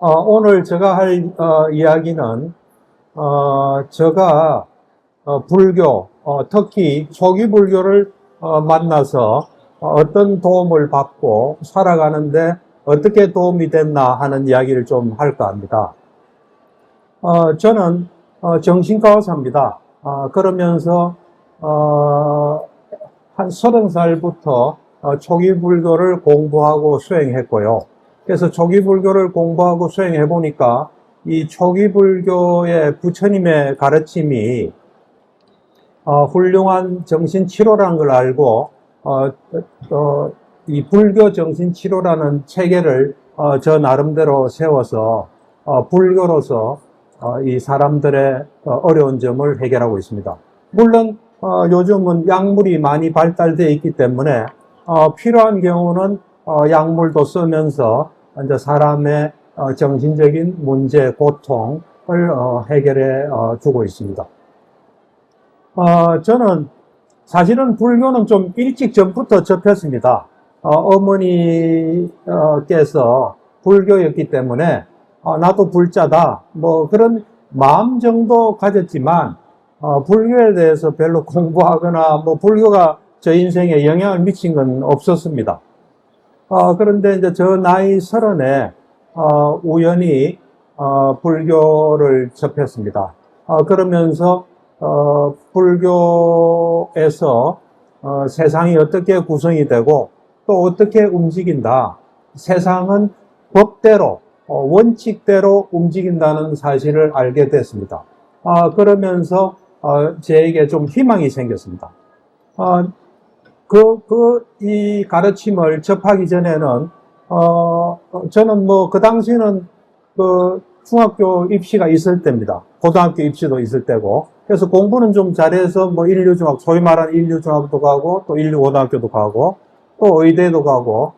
오늘 제가 할 이야기는 제가 불교, 특히 초기 불교를 만나서 어떤 도움을 받고 살아가는데 어떻게 도움이 됐나 하는 이야기를 좀 할까 합니다. 저는 정신과 의사입니다. 그러면서 한 30살부터 초기 불교를 공부하고 수행했고요. 그래서 초기 불교를 공부하고 수행해 보니까 이 초기 불교의 부처님의 가르침이 훌륭한 정신치료라는 걸 알고 이 불교 정신치료라는 체계를 저 나름대로 세워서 불교로서 이 사람들의 어려운 점을 해결하고 있습니다. 물론 요즘은 약물이 많이 발달되어 있기 때문에 필요한 경우는 약물도 쓰면서 이제 사람의 정신적인 문제, 고통을 해결해 주고 있습니다. 저는 사실은 불교는 좀 일찍 전부터 접했습니다. 어머니께서 불교였기 때문에 나도 불자다 뭐 그런 마음 정도 가졌지만 불교에 대해서 별로 공부하거나 뭐 불교가 저 인생에 영향을 미친 건 없었습니다. 그런데 이제 저 나이 30에 우연히 불교를 접했습니다. 그러면서 불교에서 세상이 어떻게 구성이 되고 또 어떻게 움직인다. 세상은 법대로 원칙대로 움직인다는 사실을 알게 됐습니다. 그러면서 저에게 좀 희망이 생겼습니다. 이 가르침을 접하기 전에는, 저는 뭐, 그 당시에는 중학교 입시가 있을 때입니다. 고등학교 입시도 있을 때고. 그래서 공부는 좀 잘해서 뭐 인류중학, 소위 말하는 인류중학도 가고, 또 인류고등학교도 가고, 또 의대도 가고,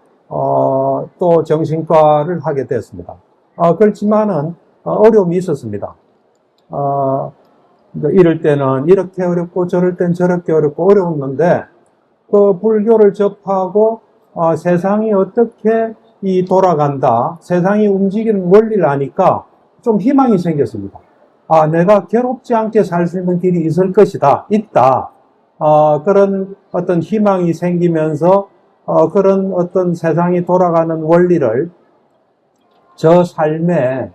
또 정신과를 하게 됐습니다. 그렇지만은, 어려움이 있었습니다. 이럴 때는 이렇게 어렵고, 저럴 땐 저렇게 어렵고, 어려웠는데, 불교를 접하고 세상이 어떻게 돌아간다, 세상이 움직이는 원리를 아니까 좀 희망이 생겼습니다. 내가 괴롭지 않게 살 수 있는 길이 있을 것이다, 있다. 그런 어떤 희망이 생기면서 그런 어떤 세상이 돌아가는 원리를 저 삶에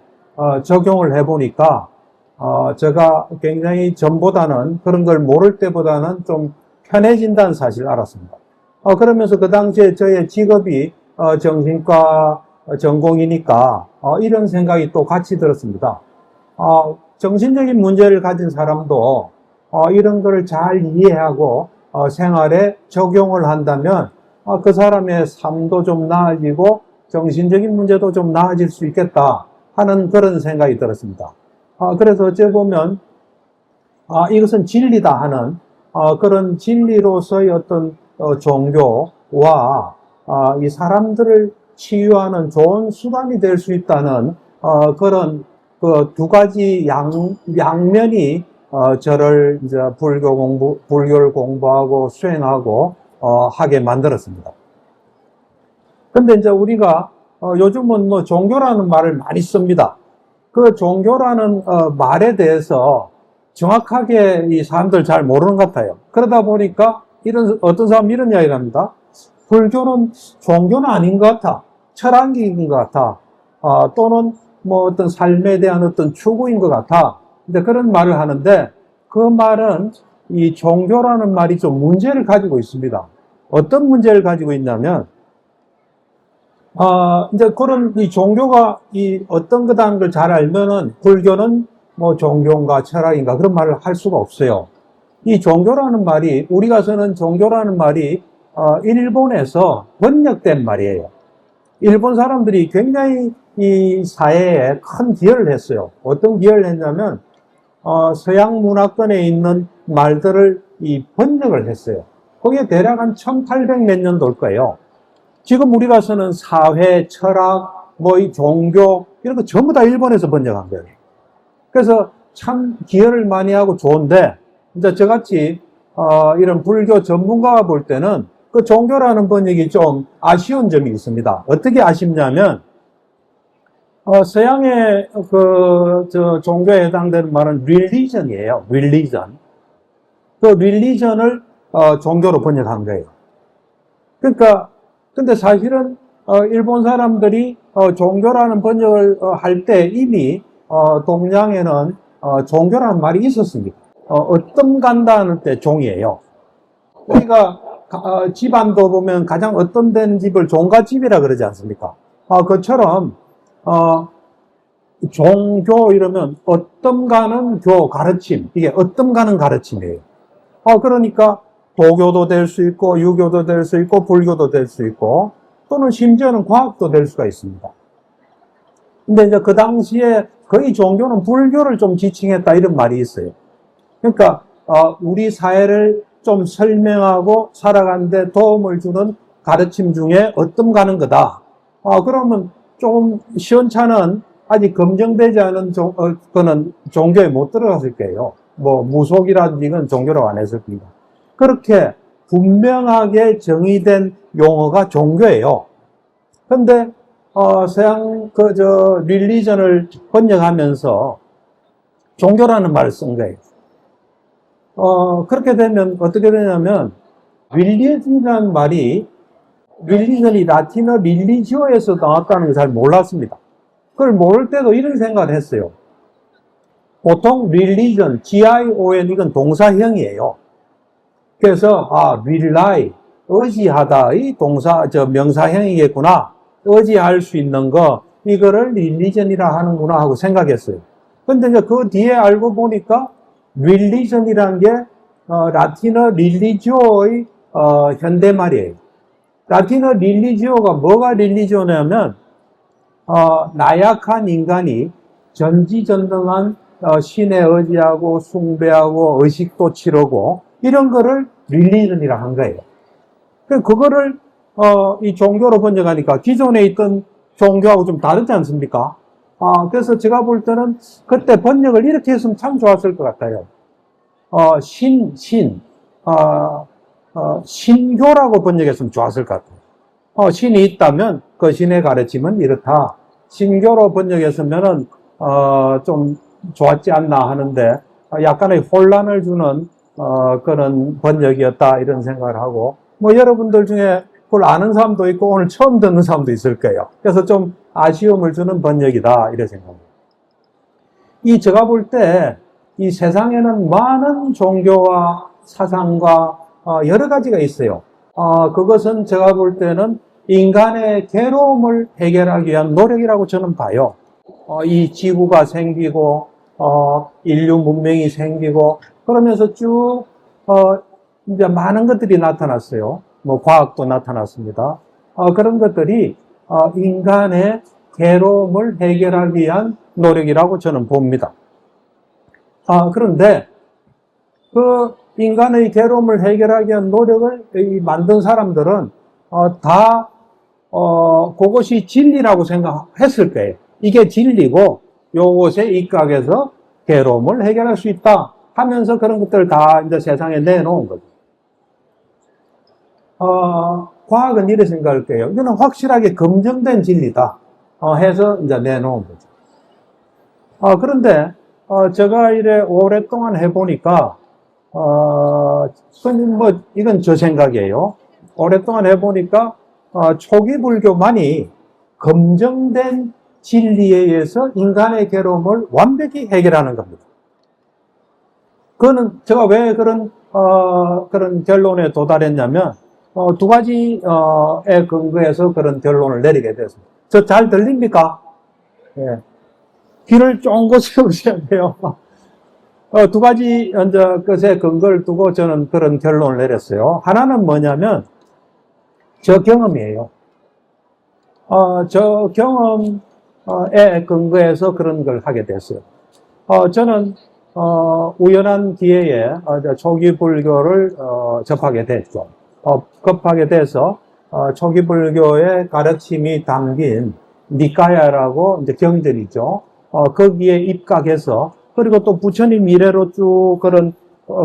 적용을 해보니까 제가 굉장히 전보다는 그런 걸 모를 때보다는 좀 편해진다는 사실을 알았습니다. 그러면서 그 당시에 저의 직업이 정신과 전공이니까 이런 생각이 또 같이 들었습니다. 정신적인 문제를 가진 사람도 이런 거를 잘 이해하고 생활에 적용을 한다면 그 사람의 삶도 좀 나아지고 정신적인 문제도 좀 나아질 수 있겠다 하는 그런 생각이 들었습니다. 그래서 어찌 보면 이것은 진리다 하는 그런 진리로서의 어떤 종교와 이 사람들을 치유하는 좋은 수단이 될 수 있다는 그런 그 두 가지 양면이 저를 이제 불교를 공부하고 수행하고 하게 만들었습니다. 근데 이제 우리가 요즘은 뭐 종교라는 말을 많이 씁니다. 그 종교라는 말에 대해서 정확하게 이 사람들 잘 모르는 것 같아요. 그러다 보니까 어떤 사람은 이런 이야기를 합니다. 불교는 종교는 아닌 것 같아. 철학인 것 같아. 또는 뭐 어떤 삶에 대한 어떤 추구인 것 같아. 근데 그런 말을 하는데 그 말은 이 종교라는 말이 좀 문제를 가지고 있습니다. 어떤 문제를 가지고 있냐면, 이제 그런 이 종교가 어떤 거다는 걸 잘 알면은 불교는 뭐 종교인가 철학인가 그런 말을 할 수가 없어요. 이 종교라는 말이, 우리가 쓰는 종교라는 말이 일본에서 번역된 말이에요. 일본 사람들이 굉장히 이 사회에 큰 기여를 했어요. 어떤 기여를 했냐면 서양 문화권에 있는 말들을 번역을 했어요. 그게 대략 한 1800 몇 년도일 거예요. 지금 우리가 쓰는 사회, 철학, 뭐 이 종교 이런 거 전부 다 일본에서 번역한 거예요. 그래서 참 기여를 많이 하고 좋은데, 이제 저같이 이런 불교 전문가가 볼 때는 그 종교라는 번역이 좀 아쉬운 점이 있습니다. 어떻게 아쉽냐면 서양의 종교에 해당되는 말은 religion이에요. religion. 그 religion을 종교로 번역한 거예요. 그러니까, 근데 사실은 일본 사람들이 종교라는 번역을 할 때 이미 동양에는 종교라는 말이 있었습니다. 어떤 간다는 때 종이에요. 우리가 집안도 보면 가장 어떤 된 집을 종가집이라 그러지 않습니까? 그처럼 종교 이러면 어떤가는 교 가르침, 이게 어떤가는 가르침이에요. 그러니까 도교도 될 수 있고 유교도 될 수 있고 불교도 될 수 있고 또는 심지어는 과학도 될 수가 있습니다. 근데 이제 그 당시에 거의 종교는 불교를 좀 지칭했다 이런 말이 있어요. 그러니까 우리 사회를 좀 설명하고 살아가는데 도움을 주는 가르침 중에 어떤가는 거다. 그러면 좀 시원찮은 아직 검증되지 않은 그는 종교에 못 들어갔을 거예요. 뭐 무속이라든지 이건 종교라고 안 했을 겁니다. 그렇게 분명하게 정의된 용어가 종교예요. 근데 서양 릴리전을 번역하면서 종교라는 말을 쓴 거예요. 그렇게 되면 어떻게 되냐면 릴리전이라는 말이 릴리전이 라틴어 릴리지오에서 나왔다는 걸 잘 몰랐습니다. 그걸 모를 때도 이런 생각을 했어요. 보통 릴리전, G-I-O-N 이건 동사형이에요. 그래서 rely, 의지하다의 명사형이겠구나. 의지할 수 있는 거 이거를 릴리전이라 하는구나 하고 생각했어요. 근데 이제 그 뒤에 알고 보니까 릴리전이라는 게 라틴어 릴리지오의 현대말이에요. 라틴어 릴리지오가 뭐가 릴리지오냐면 나약한 인간이 전지전능한 신에 의지하고 숭배하고 의식도 치르고 이런 거를 릴리전이라 한 거예요. 그거를 이 종교로 번역하니까 기존에 있던 종교하고 좀 다르지 않습니까? 그래서 제가 볼 때는 그때 번역을 이렇게 했으면 참 좋았을 것 같아요. 신교라고 번역했으면 좋았을 것 같아요. 신이 있다면 그 신의 가르침은 이렇다. 신교로 번역했으면은 좀 좋았지 않나 하는데 약간의 혼란을 주는 그런 번역이었다 이런 생각을 하고 뭐 여러분들 중에 그걸 아는 사람도 있고 오늘 처음 듣는 사람도 있을 거예요. 그래서 좀 아쉬움을 주는 번역이다 이렇게 생각합니다. 제가 볼 때 이 세상에는 많은 종교와 사상과 여러 가지가 있어요. 그것은 제가 볼 때는 인간의 괴로움을 해결하기 위한 노력이라고 저는 봐요. 이 지구가 생기고 인류 문명이 생기고 그러면서 쭉 이제 많은 것들이 나타났어요. 뭐 과학도 나타났습니다. 그런 것들이 인간의 괴로움을 해결하기 위한 노력이라고 저는 봅니다. 그런데 그 인간의 괴로움을 해결하기 위한 노력을 만든 사람들은 다 그것이 진리라고 생각했을 거예요. 이게 진리고 요것에 입각해서 괴로움을 해결할 수 있다 하면서 그런 것들을 다 이제 세상에 내놓은 거죠. 과학은 이렇게 생각할 거예요. 이거는 확실하게 검증된 진리다 해서 이제 내놓은 거죠. 그런데 제가 이래 오랫동안 해보니까 이건 저 생각이에요. 오랫동안 해보니까 초기 불교만이 검증된 진리에 의해서 인간의 괴로움을 완벽히 해결하는 겁니다. 그거는 제가 왜 그런 결론에 도달했냐면 두 가지에 근거해서 그런 결론을 내리게 됐습니다. 저 잘 들립니까? 예. 귀를 쫑긋 세우셔야 돼요. 두 가지 것에 근거를 두고 저는 그런 결론을 내렸어요. 하나는 뭐냐면 저 경험이에요. 저 경험에 근거해서 그런 걸 하게 됐어요. 저는 우연한 기회에 초기 불교를 접하게 됐죠. 접하게 돼서 초기 불교의 가르침이 담긴 니까야라고 이제 경전이죠. 거기에 입각해서 그리고 또 부처님 이래로 쭉 그런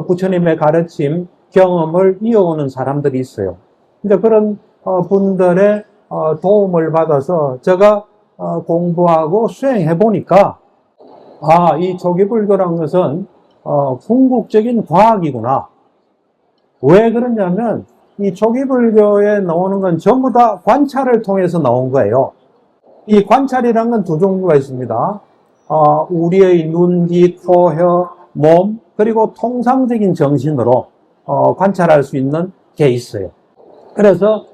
부처님의 가르침 경험을 이어오는 사람들이 있어요. 이제 그런 분들의 도움을 받아서 제가 공부하고 수행해 보니까, 이 조기불교란 것은, 궁극적인 과학이구나. 왜 그러냐면, 이 조기불교에 나오는 건 전부 다 관찰을 통해서 나온 거예요. 이 관찰이란 건 두 종류가 있습니다. 우리의 눈, 귀, 코, 혀, 몸, 그리고 통상적인 정신으로 관찰할 수 있는 게 있어요. 그래서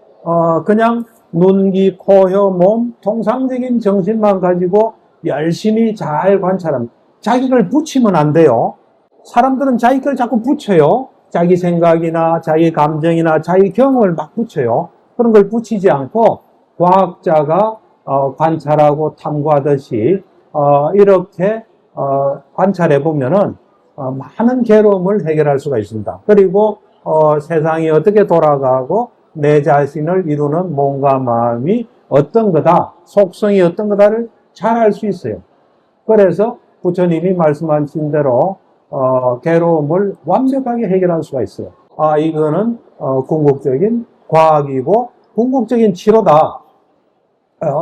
그냥 눈, 귀, 코, 혀, 몸, 통상적인 정신만 가지고 열심히 잘 관찰합니다. 자기 걸 붙이면 안 돼요. 사람들은 자기 걸 자꾸 붙여요. 자기 생각이나 자기 감정이나 자기 경험을 막 붙여요. 그런 걸 붙이지 않고 과학자가 관찰하고 탐구하듯이 이렇게 관찰해 보면은 많은 괴로움을 해결할 수가 있습니다. 그리고 세상이 어떻게 돌아가고 내 자신을 이루는 몸과 마음이 어떤 거다, 속성이 어떤 거다를 잘 알 수 있어요. 그래서 부처님이 말씀하신 대로 괴로움을 완벽하게 해결할 수가 있어요. 이거는 궁극적인 과학이고 궁극적인 치료다.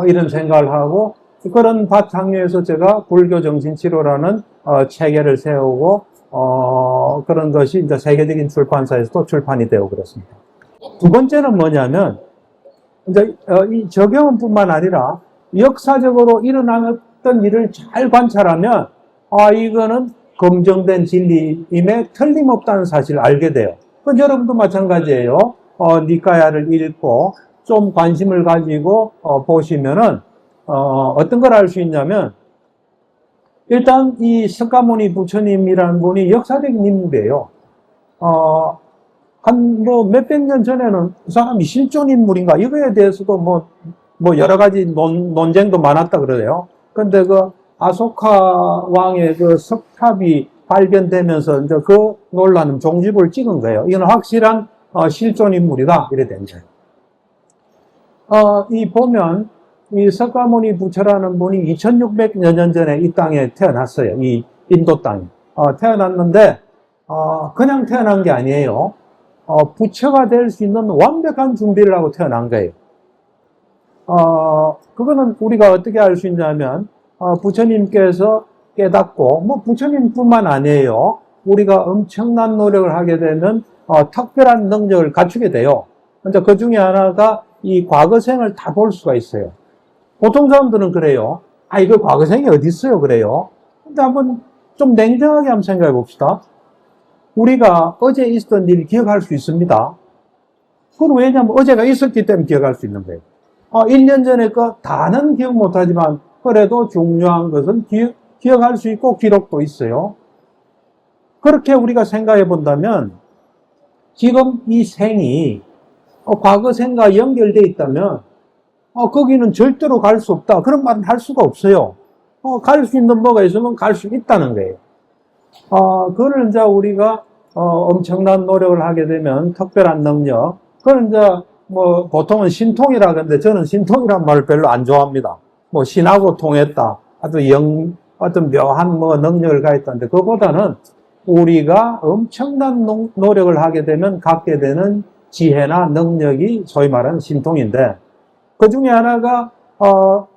이런 생각을 하고 그런 바탕에서 제가 불교정신치료라는 체계를 세우고 그런 것이 이제 세계적인 출판사에서도 출판이 되고 그렇습니다. 두 번째는 뭐냐면 이제 이 적용뿐만 아니라 역사적으로 일어났던 일을 잘 관찰하면 이거는 검증된 진리임에 틀림없다는 사실을 알게 돼요. 그건 여러분도 마찬가지예요. 니까야를 읽고 좀 관심을 가지고 보시면은 어떤 걸 알 수 있냐면 일단 이 석가모니 부처님이라는 분이 역사적인 인물이에요. 한 몇백 년 전에는 그 사람이 실존 인물인가 이거에 대해서도 뭐 여러 가지 논쟁도 많았다 그래요. 근데 그 아소카 왕의 그 석탑이 발견되면서 이제 그 논란은 종집을 찍은 거예요. 이건 확실한 실존 인물이다 이래 된 거예요. 이 보면 이 석가모니 부처라는 분이 2600여 년 전에 이 땅에 태어났어요. 이 인도 땅에 태어났는데 그냥 태어난 게 아니에요. 부처가 될 수 있는 완벽한 준비를 하고 태어난 거예요. 그거는 우리가 어떻게 알 수 있냐면 부처님께서 깨닫고 뭐 부처님뿐만 아니에요. 우리가 엄청난 노력을 하게 되면 특별한 능력을 갖추게 돼요. 근데 그 중에 하나가 이 과거생을 다 볼 수가 있어요. 보통 사람들은 그래요. 이거 과거생이 어디 있어요? 그래요. 근데 한번 좀 냉정하게 한번 생각해 봅시다. 우리가 어제 있었던 일 기억할 수 있습니다. 그건 왜냐면 어제가 있었기 때문에 기억할 수 있는 거예요. 1년 전에 거 다는 기억 못하지만 그래도 중요한 것은 기억할 수 있고 기록도 있어요. 그렇게 우리가 생각해 본다면 지금 이 생이 과거 생과 연결되어 있다면 거기는 절대로 갈 수 없다. 그런 말은 할 수가 없어요. 갈 수 있는 뭐가 있으면 갈 수 있다는 거예요. 그걸 이제 우리가 엄청난 노력을 하게 되면 특별한 능력, 그건 이제 뭐 보통은 신통이라 그러는데 저는 신통이란 말을 별로 안 좋아합니다. 뭐 신하고 통했다, 어떤 묘한 뭐 능력을 가했다는데 그거보다는 우리가 엄청난 노력을 하게 되면 갖게 되는 지혜나 능력이 소위 말하는 신통인데 그 중에 하나가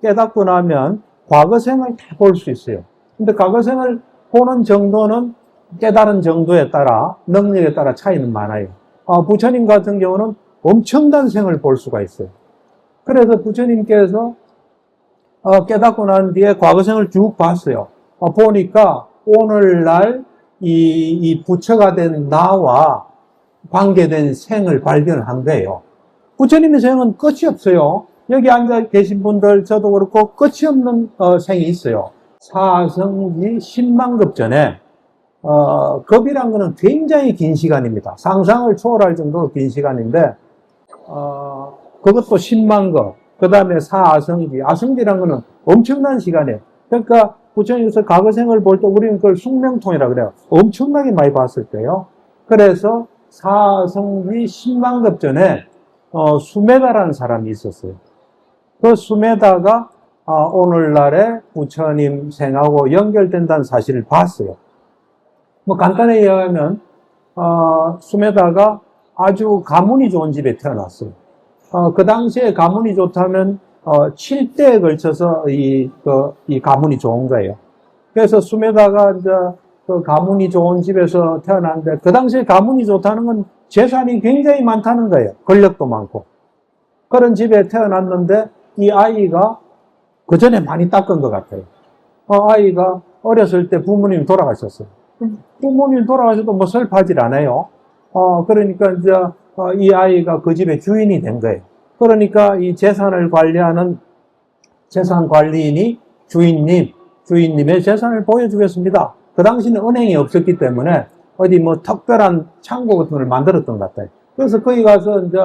깨닫고 나면 과거생을 다 볼 수 있어요. 근데 과거생을 보는 정도는 깨달은 정도에 따라 능력에 따라 차이는 많아요. 부처님 같은 경우는 엄청난 생을 볼 수가 있어요. 그래서 부처님께서 깨닫고 난 뒤에 과거생을 쭉 봤어요. 보니까 오늘날 이 부처가 된 나와 관계된 생을 발견한 거예요. 부처님의 생은 끝이 없어요. 여기 앉아 계신 분들 저도 그렇고 끝이 없는 생이 있어요. 사성지 10만 급 전에 급이란 거는 굉장히 긴 시간입니다. 상상을 초월할 정도로 긴 시간인데 그것도 10만 급. 그 다음에 사아성지. 아성지란 거는 엄청난 시간이에요. 그러니까 부처님께서 과거생을 볼 때 우리는 그걸 숙명통이라고 그래요. 엄청나게 많이 봤을 때요. 그래서 사아성지 10만 급 전에 수메다라는 사람이 있었어요. 그 수메다가 오늘날의 부처님 생하고 연결된다는 사실을 봤어요. 뭐 간단히 이야기하면 수메다가 아주 가문이 좋은 집에 태어났어요. 그 당시에 가문이 좋다면 7대에 걸쳐서 이 가문이 좋은 거예요. 그래서 수메다가 이제 그 가문이 좋은 집에서 태어났는데, 그 당시에 가문이 좋다는 건 재산이 굉장히 많다는 거예요. 권력도 많고. 그런 집에 태어났는데, 이 아이가 그 전에 많이 닦은 것 같아요. 아이가 어렸을 때 부모님이 돌아가셨어요. 부모님이 돌아가셔도 뭐 슬퍼하질 않아요. 그러니까 이제 이 아이가 그 집의 주인이 된 거예요. 그러니까 이 재산을 관리하는 재산 관리인이 주인님의 재산을 보여주겠습니다. 그 당시는 은행이 없었기 때문에 어디 뭐 특별한 창고 같은 걸 만들었던 것 같아요. 그래서 거기 가서 이제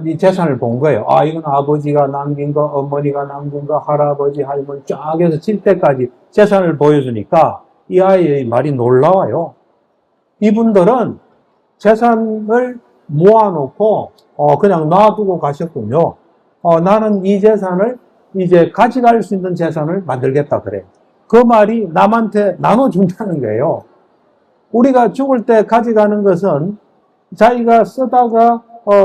이 재산을 본 거예요. 이건 아버지가 남긴 거, 어머니가 남긴 거, 할아버지, 할머니 쫙 해서 7대까지 재산을 보여주니까 이 아이의 말이 놀라워요. 이분들은 재산을 모아놓고 그냥 놔두고 가셨군요. 나는 이 재산을 이제 가져갈 수 있는 재산을 만들겠다 그래요. 그 말이 남한테 나눠준다는 거예요. 우리가 죽을 때 가져가는 것은 자기가 쓰다가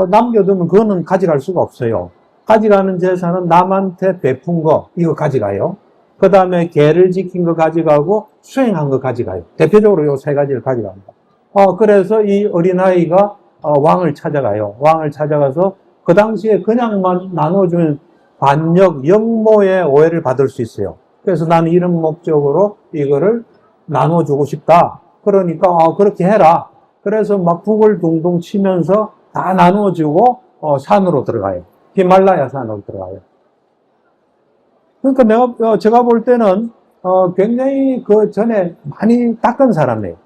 남겨두면 그거는 가져갈 수가 없어요. 가져가는 재산은 남한테 베푼 거, 이거 가져가요. 그 다음에 계를 지킨 거 가져가고 수행한 거 가져가요. 대표적으로 요 세 가지를 가져갑니다. 그래서 이 어린아이가 왕을 찾아가요. 왕을 찾아가서 그 당시에 그냥만 나눠주면 반역, 역모의 오해를 받을 수 있어요. 그래서 나는 이런 목적으로 이거를 나눠주고 싶다. 그러니까 그렇게 해라. 그래서 막 북을 둥둥 치면서 다 나눠주고 산으로 들어가요. 히말라야 산으로 들어가요. 그러니까 제가 볼 때는 굉장히 그 전에 많이 닦은 사람이에요.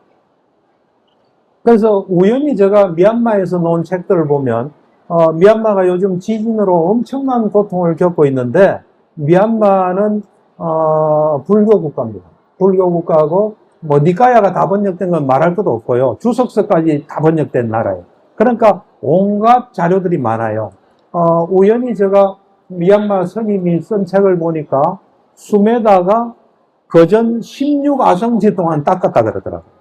그래서 우연히 제가 미얀마에서 놓은 책들을 보면 미얀마가 요즘 지진으로 엄청난 고통을 겪고 있는데, 미얀마는 불교 국가입니다. 불교 국가고 뭐 니까야가 다 번역된 건 말할 것도 없고요. 주석서까지 다 번역된 나라예요. 그러니까 온갖 자료들이 많아요. 우연히 제가 미얀마 스님이 쓴 책을 보니까 수메다가 거전 16아성지 동안 닦았다 그러더라고요.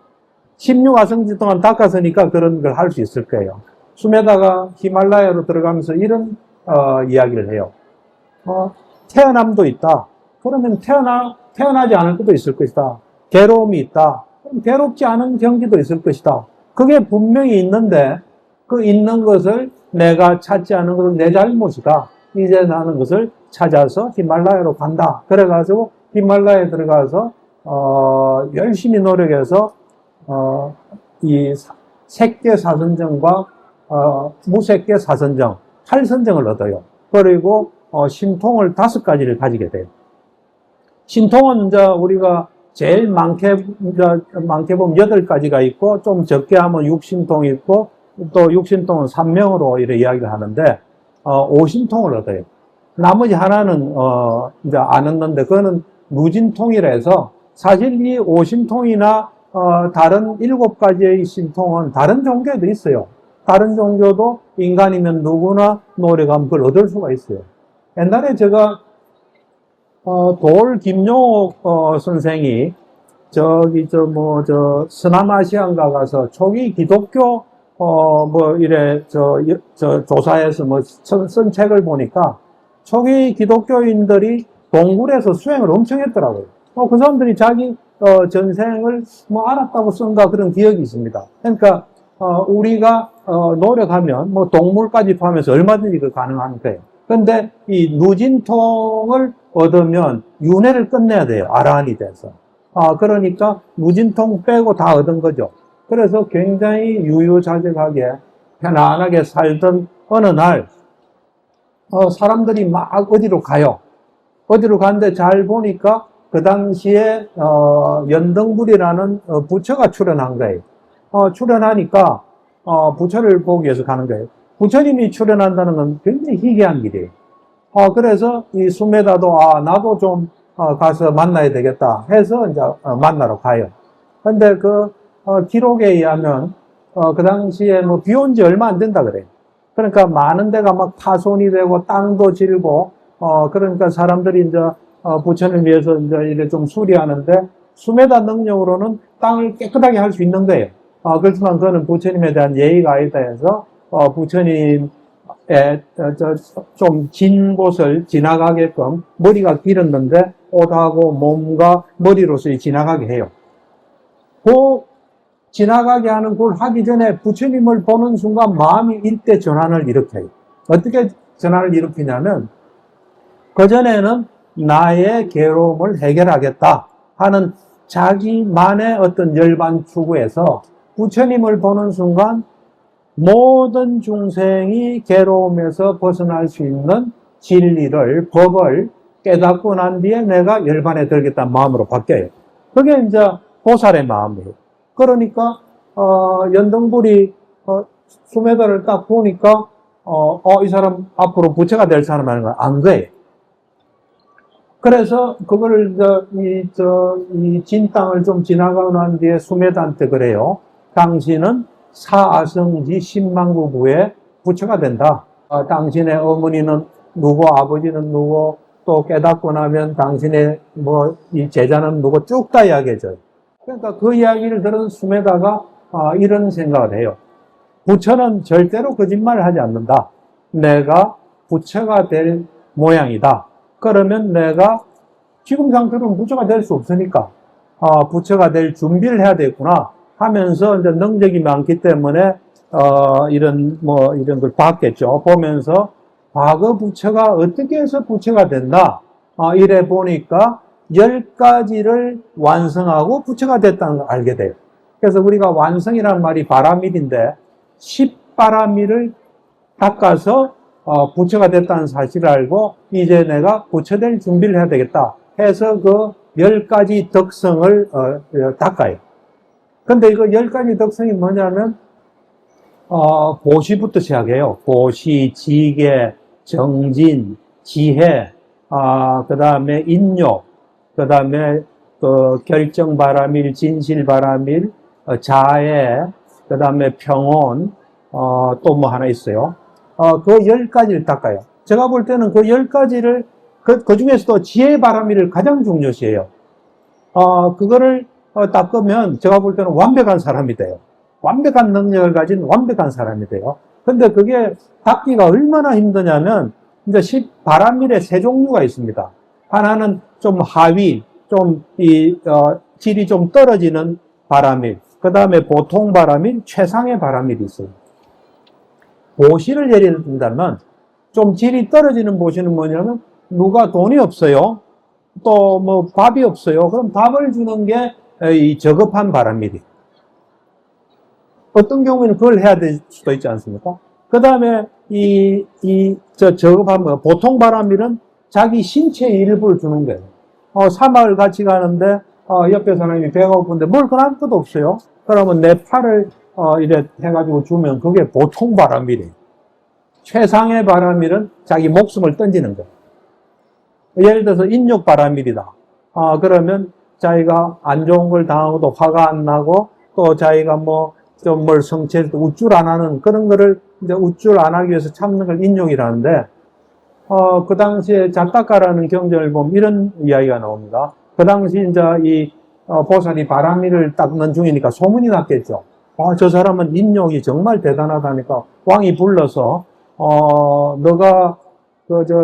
16아성지 동안 닦았으니까 그런 걸 할 수 있을 거예요. 수메다가 히말라야로 들어가면서 이런 이야기를 해요. 태어남도 있다. 그러면 태어나지 않을 것도 있을 것이다. 괴로움이 있다. 그럼 괴롭지 않은 경지도 있을 것이다. 그게 분명히 있는데 그 있는 것을 내가 찾지 않은 것은 내 잘못이다. 이제 나는 것을 찾아서 히말라야로 간다. 그래가지고 히말라야에 들어가서 열심히 노력해서 이 색계 사선정과 무색계 사선정, 8선정을 얻어요. 그리고 신통을 5가지를 가지게 돼요. 신통은 이제 우리가 제일 많게 보면 8가지가 있고, 좀 적게 하면 6신통이 있고, 또 6신통은 3명으로 이렇게 이야기를 하는데, 5신통을 얻어요. 나머지 하나는 이제 안 얻는데, 그거는 무진통이라 해서, 사실 이 5신통이나 다른 7가지의 신통은 다른 종교에도 있어요. 다른 종교도 인간이면 누구나 노력하면 그걸 얻을 수가 있어요. 옛날에 제가 돌 김용옥 선생이 서남아시아인가 가서 초기 기독교 조사해서 쓴 책을 보니까 초기 기독교인들이 동굴에서 수행을 엄청 했더라고요. 그 사람들이 자기 전생을 알았다고 쓴가 그런 기억이 있습니다. 그러니까 우리가 노력하면 동물까지 포함해서 얼마든지 그 가능한 거예요. 근데 이 누진통을 얻으면 윤회를 끝내야 돼요. 아라한이 돼서. 그러니까 누진통 빼고 다 얻은 거죠. 그래서 굉장히 유유자적하게 편안하게 살던 어느 날 사람들이 막 어디로 가요. 어디로 가는데 잘 보니까 그 당시에 연등불이라는 부처가 출현한 거예요. 출현하니까 부처를 보기 위해서 가는 거예요. 부처님이 출현한다는 건 굉장히 희귀한 일이에요. 그래서 이 수메다도 나도 좀 가서 만나야 되겠다 해서 이제 만나러 가요. 근데 그 기록에 의하면 그 당시에 비 온 지 얼마 안 된다 그래요. 그러니까 많은 데가 막 파손이 되고 땅도 질고 그러니까 사람들이 이제 부처를 위해서 이제 이래 좀 수리하는데 수메다 능력으로는 땅을 깨끗하게 할 수 있는 거예요. 그렇지만 그거는 부처님에 대한 예의가 아니다 해서 부처님 좀 진 곳을 지나가게끔 머리가 길었는데 옷하고 몸과 머리로서 지나가게 해요. 그 지나가게 하는 걸 하기 전에 부처님을 보는 순간 마음이 일대 전환을 일으켜요. 어떻게 전환을 일으키냐면 그전에는 나의 괴로움을 해결하겠다 하는 자기만의 어떤 열반 추구에서 부처님을 보는 순간 모든 중생이 괴로움에서 벗어날 수 있는 진리를, 법을 깨닫고 난 뒤에 내가 열반에 들겠다는 마음으로 바뀌어요. 그게 이제 보살의 마음이에요. 그러니까, 연등불이, 수메다를 딱 보니까, 이 사람 앞으로 부처가 될 사람 하는 건 안 거예요. 그래서 그거를, 이 진 땅을 좀 지나가고 난 뒤에 수메다한테 그래요. 당신은 사아성지 10만구부의 부처가 된다. 당신의 어머니는 누구, 아버지는 누구, 또 깨닫고 나면 당신의 이 제자는 누구 쭉 다 이야기해줘요. 그러니까 그 이야기를 들은 수메다가 이런 생각을 해요. 부처는 절대로 거짓말을 하지 않는다. 내가 부처가 될 모양이다. 그러면 내가 지금 상태로는 부처가 될 수 없으니까 부처가 될 준비를 해야 되겠구나 하면서 이제 능력이 많기 때문에 이런 걸 봤겠죠. 보면서 과거 부처가 어떻게 해서 부처가 된다. 이래 보니까 10가지를 완성하고 부처가 됐다는 걸 알게 돼요. 그래서 우리가 완성이라는 말이 바라밀인데 10바라밀을 닦아서 부처가 됐다는 사실을 알고 이제 내가 부처 될 준비를 해야 되겠다 해서 그 10가지 덕성을 닦아요. 근데 이거 10가지 덕성이 뭐냐면 보시부터 시작해요. 보시, 지계, 정진, 지혜, 그 다음에 인욕, 그 다음에 결정바라밀, 진실바라밀, 자애, 그 다음에 평온, 또 뭐 하나 있어요. 그 10가지를 닦아요. 제가 볼 때는 그 10가지를, 그 중에서도 지혜바라밀을 가장 중요시해요. 그거를 닦으면 제가 볼 때는 완벽한 사람이 돼요. 완벽한 능력을 가진 완벽한 사람이 돼요. 근데 그게 닦기가 얼마나 힘드냐면, 이제 10바라밀에 세 종류가 있습니다. 하나는 좀 하위, 질이 좀 떨어지는 바라밀, 그 다음에 보통 바라밀, 최상의 바라밀이 있어요. 보시를 예를 든다면, 좀 질이 떨어지는 보시는 뭐냐면, 누가 돈이 없어요. 또 뭐 밥이 없어요. 그럼 밥을 주는 게 이 저급한 바라밀이. 어떤 경우에는 그걸 해야 될 수도 있지 않습니까? 그 다음에 저급한 보통 바라밀은 자기 신체의 일부를 주는 거예요. 사막을 같이 가는데, 옆에 사람이 배가 고픈데 뭘 그런 것도 없어요. 그러면 내 팔을, 이래 해가지고 주면 그게 보통 바라밀이에요. 최상의 바라밀은 자기 목숨을 던지는 거예요. 예를 들어서 인욕 바라밀이다. 그러면 자기가 안 좋은 걸 당하고도 화가 안 나고 또 자기가 좀 뭘 성취해서 우쭐 안 하는 그런 거를 이제 우쭐 안 하기 위해서 참는 걸 인욕이라는데, 그 당시에 자타카라는 경전을 보면 이런 이야기가 나옵니다. 그 당시 이제 이 보살이 바라밀을 닦는 중이니까 소문이 났겠죠. 저 사람은 인욕이 정말 대단하다니까 왕이 불러서 너가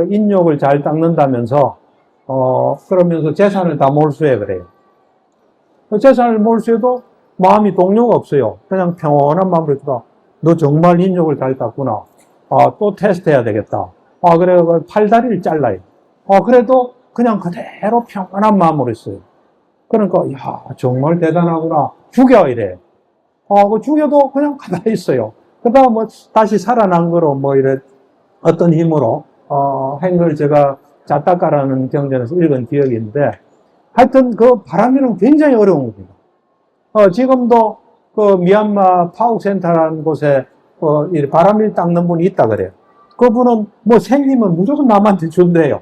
인욕을 잘 닦는다면서 그러면서 재산을 다 몰수해 그래요. 재산을 몰수해도 마음이 동요가 없어요. 그냥 평온한 마음으로 있다가 너 정말 인욕을 잘 닦구나. 또 테스트해야 되겠다. 그래 팔다리를 잘라요. 그래도 그냥 그대로 평온한 마음으로 있어요. 그러니까 야 정말 대단하구나. 죽여 이래. 그 죽여도 그냥 가만히 있어요. 그러다가 다시 살아난 거로 이래 어떤 힘으로 한 걸 제가 자타카라는 경전에서 읽은 기억이 있는데, 하여튼 그 바라밀은 굉장히 어려운 겁니다. 지금도 그 미얀마 파옥센터라는 곳에 바라밀 닦는 분이 있다 그래요. 그분은 생기면 무조건 남한테 준대요.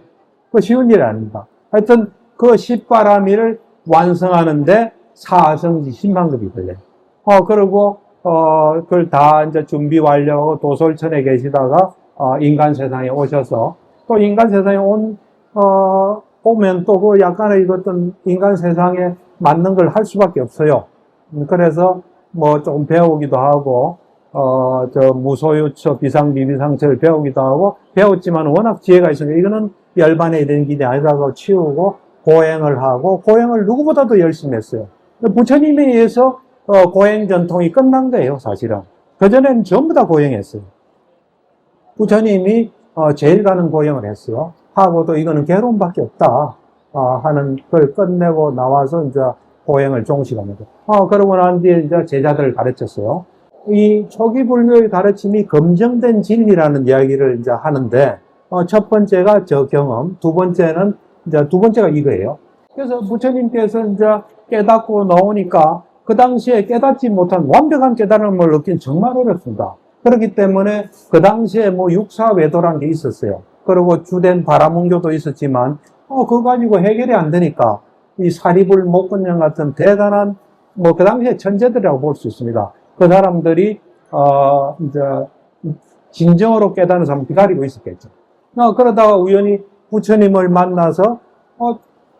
그 쉬운 일이 아닙니다. 하여튼 그 10바라밀을 완성하는데 사성지 10만급이 걸려요. 그리고 그걸 다 이제 준비 완료하고 도솔천에 계시다가 인간 세상에 오셔서 또 인간 세상에 오면 또 그 약간의 어떤 인간 세상에 맞는 걸 할 수밖에 없어요. 그래서 조금 배우기도 하고 무소유처, 비상비비상처를 배우기도 하고, 배웠지만 워낙 지혜가 있으니까 이거는 열반에 되는 길이 아니라고 치우고, 고행을 하고, 고행을 누구보다도 열심히 했어요. 부처님에 의해서 고행 전통이 끝난 거예요, 사실은. 그전에는 전부 다 고행했어요. 부처님이 제일 가는 고행을 했어요. 하고도 이거는 괴로움밖에 없다 하는 걸 끝내고 나와서 이제 고행을 종식합니다. 그러고 난 뒤에 이제 제자들을 가르쳤어요. 이 초기 불교의 가르침이 검증된 진리라는 이야기를 이제 하는데, 첫 번째가 저 경험, 두 번째가 이거예요. 그래서 부처님께서 이제 깨닫고 나오니까 그 당시에 깨닫지 못한 완벽한 깨달음을 얻긴 정말 어렵습니다. 그렇기 때문에 그 당시에 육사외도라는 게 있었어요. 그리고 주된 바라문교도 있었지만, 그거 가지고 해결이 안 되니까 이 사리불 목건령 같은 대단한 그 당시에 천재들이라고 볼 수 있습니다. 그 사람들이 이제 진정으로 깨닫는 사람 기다리고 있었겠죠. 그러다가 우연히 부처님을 만나서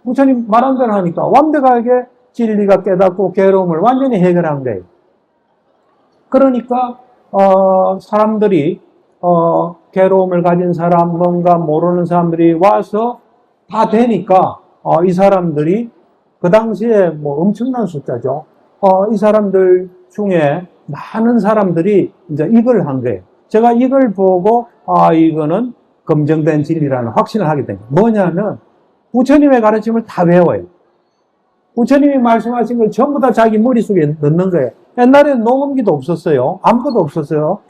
부처님 말한 대로 하니까 완벽하게 진리가 깨닫고 괴로움을 완전히 해결한 거예요. 그러니까 사람들이 괴로움을 가진 사람, 뭔가 모르는 사람들이 와서 다 되니까 이 사람들이 그 당시에 엄청난 숫자죠. 이 사람들 중에 많은 사람들이 이제 이걸 한 거예요. 제가 이걸 보고 이거는 검증된 진리라는 확신을 하게 된 거예요. 뭐냐면 부처님의 가르침을 다 외워요. 부처님이 말씀하신 걸 전부 다 자기 머릿속에 넣는 거예요. 옛날에는 녹음기도 없었어요. 아무것도 없었어요.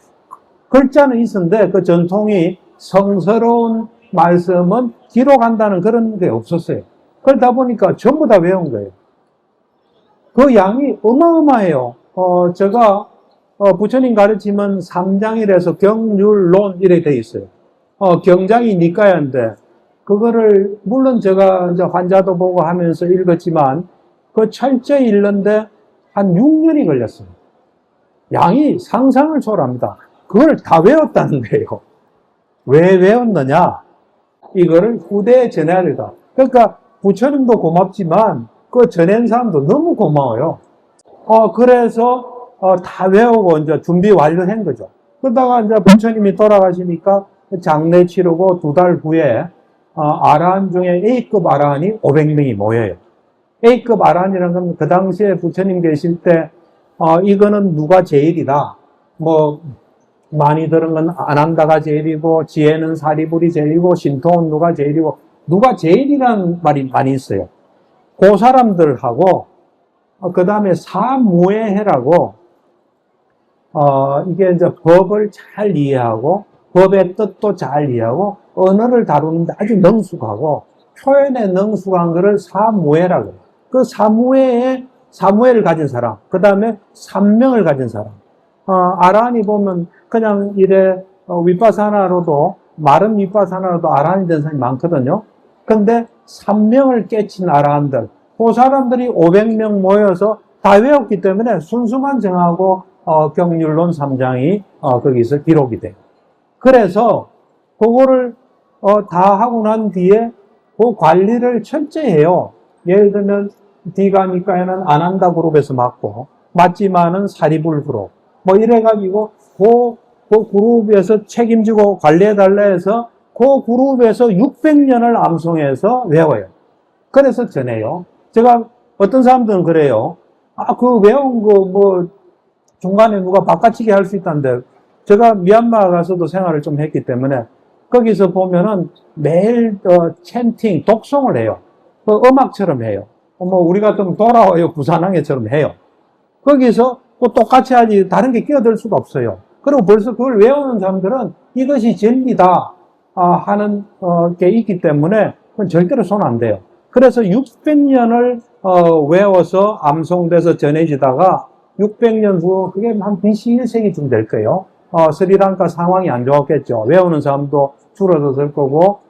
글자는 있었는데 그 전통이 성스러운 말씀은 기록한다는 그런 게 없었어요. 그러다 보니까 전부 다 외운 거예요. 그 양이 어마어마해요. 제가 부처님 가르침은 삼장이라서 경률론 이렇게 돼 있어요. 경장이 니까야인데 그거를 물론 제가 이제 환자도 보고 하면서 읽었지만 그 철저히 읽는데 한 6년이 걸렸어요. 양이 상상을 초월합니다. 그걸 다 외웠다는 거예요. 왜 외웠느냐? 이거를 후대에 전해야 된다. 그러니까 부처님도 고맙지만 그 전한 사람도 너무 고마워요. 그래서 다 외우고 이제 준비 완료한 거죠. 그러다가 이제 부처님이 돌아가시니까 장례 치르고 2달 후에 아라한 중에 A급 아라한이 500명이 모여요. A급 아라한이라는 건 그 당시에 부처님 계실 때 이거는 누가 제일이다. 많이 들은 건 아난다가 제일이고 지혜는 사리불이 제일이고 신통은 누가 제일이고 누가 제일이라는 말이 많이 있어요. 그 사람들하고 그 다음에 사무해해라고 이게 이제 법을 잘 이해하고 법의 뜻도 잘 이해하고 언어를 다루는데 아주 능숙하고 표현에 능숙한 것을 사무해라고 해요. 그 사무해를 가진 사람, 그 다음에 삼명을 가진 사람. 아라한이 보면 그냥 이래 윗바사나로도 마른 윗바사나로도 아라한이 된 사람이 많거든요. 근데 삼명을 깨친 아라한들, 그 사람들이 500명 모여서 다 외웠기 때문에 순수만 정하고 경률론 3장이 거기서 기록이 돼요. 그래서 그거를 다 하고 난 뒤에 그 관리를 철저히 해요. 예를 들면 디가니까에는 아난다 그룹에서 맞지만은 사리불 그룹 이래가지고 그 그룹에서 책임지고 관리해달라 해서 그 그룹에서 600년을 암송해서 외워요. 그래서 전해요. 제가 어떤 사람들은 그래요. 그 외운 거 중간에 누가 바꿔치기 할 수 있다는데 제가 미얀마 가서도 생활을 좀 했기 때문에 거기서 보면은 매일 챈팅, 독송을 해요. 음악처럼 해요. 우리 같으면 돌아와요 부산항해처럼 해요. 거기서 똑같이 하지 다른 게 끼어들 수가 없어요. 그리고 벌써 그걸 외우는 사람들은 이것이 진리다 하는 게 있기 때문에 그건 절대로 손 안 돼요. 그래서 600년을 외워서 암송돼서 전해지다가 600년 후 그게 한 BC 1세기쯤 될 거예요. 스리랑카 상황이 안 좋았겠죠. 외우는 사람도 줄어들 거고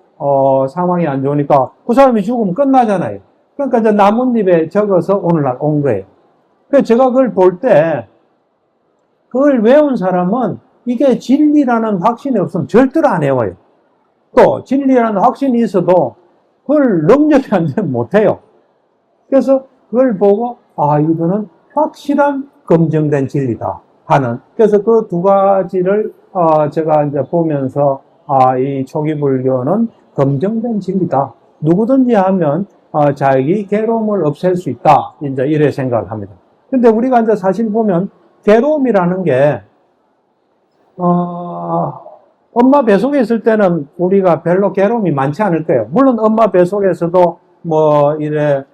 상황이 안 좋으니까 그 사람이 죽으면 끝나잖아요. 그러니까 이제 나뭇잎에 적어서 오늘날 온 거예요. 그래서 제가 그걸 볼 때 그걸 외운 사람은 이게 진리라는 확신이 없으면 절대로 안 외워요. 또 진리라는 확신이 있어도 그걸 능력이 안 되면 못해요. 그래서 그걸 보고 이거는 확실한 검증된 진리다 하는. 그래서 그 두 가지를, 제가 이제 보면서, 이 초기 불교는 검증된 진리다. 누구든지 하면, 자기 괴로움을 없앨 수 있다. 이제 이래 생각을 합니다. 근데 우리가 이제 사실 보면, 괴로움이라는 게, 엄마 뱃속에 있을 때는 우리가 별로 괴로움이 많지 않을 거예요. 물론 엄마 뱃속에서도 뭐, 이래,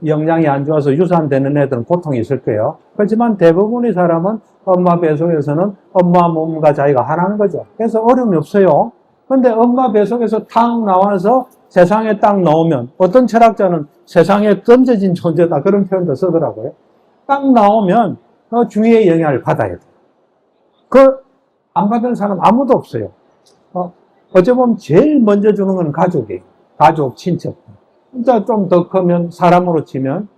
영양이 안 좋아서 유산되는 애들은 고통이 있을 거예요. 그렇지만 대부분의 사람은 엄마 뱃속에서는 엄마 몸과 자기가 하나인 거죠. 그래서 어려움이 없어요. 근데 엄마 뱃속에서 탁 나와서 세상에 딱 나오면, 어떤 철학자는 세상에 던져진 존재다, 그런 표현도 쓰더라고요. 딱 나오면 주위의 영향을 받아야 돼요. 안 받은 사람 아무도 없어요. 어찌 보면 제일 먼저 주는 건 가족이에요. 가족, 친척. 진짜 좀 더 크면, 사람으로 치면,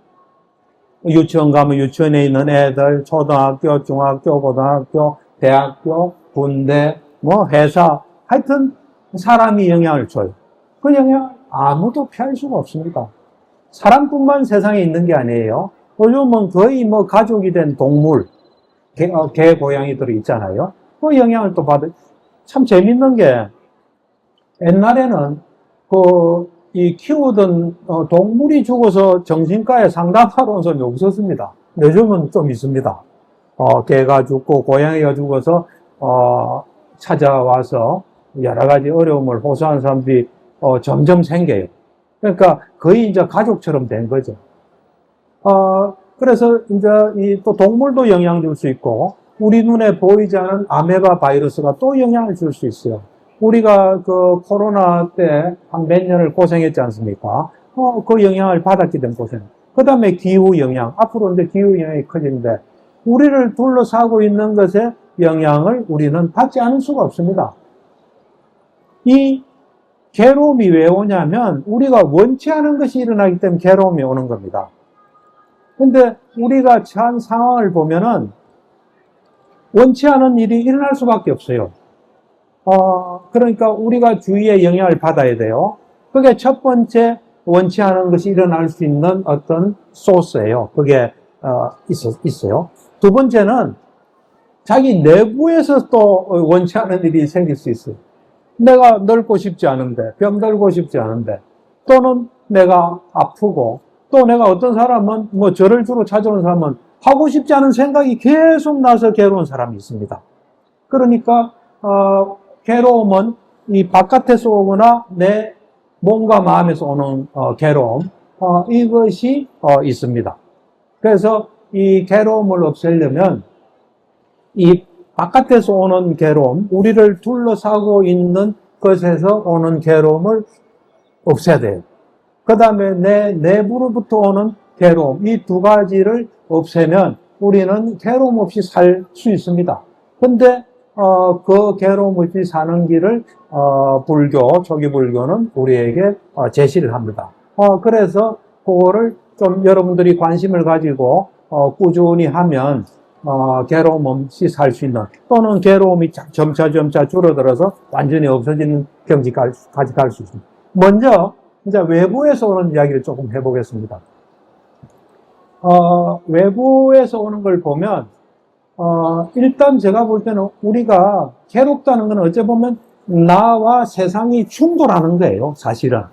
유치원 가면 유치원에 있는 애들, 초등학교, 중학교, 고등학교, 대학교, 군대, 뭐 회사, 하여튼 사람이 영향을 줘요. 그 영향을 아무도 피할 수가 없습니다. 사람뿐만 세상에 있는 게 아니에요. 요즘은 거의 뭐 가족이 된 동물, 개, 고양이들이 있잖아요. 그 영향을 또 참 재밌는 게, 옛날에는 이 키우던 동물이 죽어서 정신과에 상담하러 온 사람이 없었습니다. 요즘은 좀 있습니다. 개가 죽고 고양이가 죽어서 찾아와서 여러 가지 어려움을 호소하는 사람들이 점점 생겨요. 그러니까 거의 이제 가족처럼 된 거죠. 그래서 이제 또 동물도 영향 줄 수 있고, 우리 눈에 보이지 않은 아메바 바이러스가 또 영향을 줄 수 있어요. 우리가 그 코로나 때 한 몇 년을 고생했지 않습니까? 그 영향을 받았기 때문에 고생. 그 다음에 기후 영향. 앞으로 이제 기후 영향이 커지는데, 우리를 둘러싸고 있는 것에 영향을 우리는 받지 않을 수가 없습니다. 이 괴로움이 왜 오냐면, 우리가 원치 않은 것이 일어나기 때문에 괴로움이 오는 겁니다. 근데 우리가 처한 상황을 보면은, 원치 않은 일이 일어날 수밖에 없어요. 그러니까 우리가 주위에 영향을 받아야 돼요. 그게 첫 번째 원치 않은 것이 일어날 수 있는 어떤 소스예요. 그게, 있어요. 두 번째는 자기 내부에서 또 원치 않은 일이 생길 수 있어요. 내가 늙고 싶지 않은데, 병들고 싶지 않은데, 또는 내가 아프고, 또 내가 어떤 사람은, 뭐 저를 주로 찾아오는 사람은 하고 싶지 않은 생각이 계속 나서 괴로운 사람이 있습니다. 그러니까, 괴로움은 이 바깥에서 오거나 내 몸과 마음에서 오는 괴로움, 이것이 있습니다. 그래서 이 괴로움을 없애려면 이 바깥에서 오는 괴로움, 우리를 둘러싸고 있는 것에서 오는 괴로움을 없애야 돼요. 그 다음에 내 내부로부터 오는 괴로움, 이 두 가지를 없애면 우리는 괴로움 없이 살 수 있습니다. 근데 그 괴로움 없이 사는 길을 초기 불교는 우리에게 제시를 합니다. 그래서 그거를 좀 여러분들이 관심을 가지고 꾸준히 하면 괴로움 없이 살 수 있는, 또는 괴로움이 점차 줄어들어서 완전히 없어지는 경지까지 갈 수 있습니다. 먼저 이제 외부에서 오는 이야기를 조금 해보겠습니다. 외부에서 오는 걸 보면 일단 제가 볼 때는 우리가 괴롭다는 건 어찌 보면 나와 세상이 충돌하는 거예요, 사실은.